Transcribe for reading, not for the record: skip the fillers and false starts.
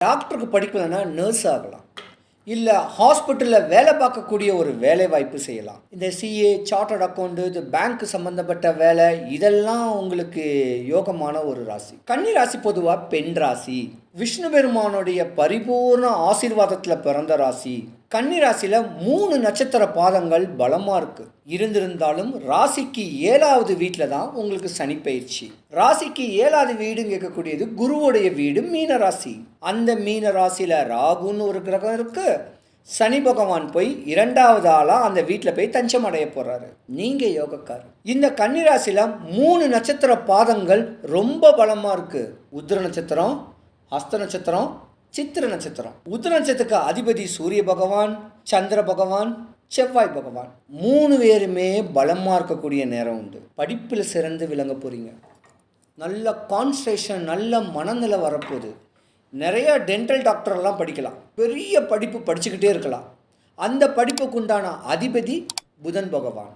டாக்டருக்கு படிக்கலைன்னா நர்ஸ் ஆகலாம், இல்லை ஹாஸ்பிட்டலில் வேலை பார்க்கக்கூடிய ஒரு வேலை வாய்ப்பு செய்யலாம். இந்த சிஏ, சார்ட்டர்ட் அக்கௌண்ட்டு, இது பேங்க் சம்மந்தப்பட்ட வேலை, இதெல்லாம் உங்களுக்கு யோகமான ஒரு ராசி. கன்னி ராசி பொதுவாக பெண் ராசி, விஷ்ணு பெருமானுடைய பரிபூர்ண ஆசீர்வாதத்தில் பிறந்த ராசி. கன்னி ராசியில் 3 நட்சத்திர பாதங்கள் பலமாக இருக்குது. இருந்திருந்தாலும் ராசிக்கு 7வது வீட்டில் தான் உங்களுக்கு சனி பயிற்சி. ராசிக்கு 7வது வீடுன்னு கேட்கக்கூடியது குருவுடைய வீடு மீன ராசி. அந்த மீன ராசியில் ராகுன்னு ஒரு கிரகம் இருக்குது. சனி பகவான் போய் 2வது ஆளாக அந்த வீட்டில் போய் தஞ்சம் அடைய போகிறாரு. நீங்கள் யோகக்கார். இந்த கன்னி ராசியில் 3 நட்சத்திர பாதங்கள் ரொம்ப பலமாக இருக்குது. உத்திர நட்சத்திரம், ஹஸ்த நட்சத்திரம், சித்திர நட்சத்திரம். உத்திர நட்சத்திரத்துக்கு அதிபதி சூரிய பகவான், சந்திர பகவான், செவ்வாய் பகவான். 3 பேருமே பலமாக இருக்கக்கூடிய நேரம் உண்டு. படிப்பில் சிறந்து விளங்க போகிறீங்க. நல்ல கான்சன்ட்ரேஷன், நல்ல மனநிலை வரப்போகுது. நிறைய டென்டல் டாக்டர்லாம் படிக்கலாம், பெரிய படிப்பு படிச்சுக்கிட்டே இருக்கலாம். அந்த படிப்புக்கு உண்டான அதிபதி புதன் பகவான்.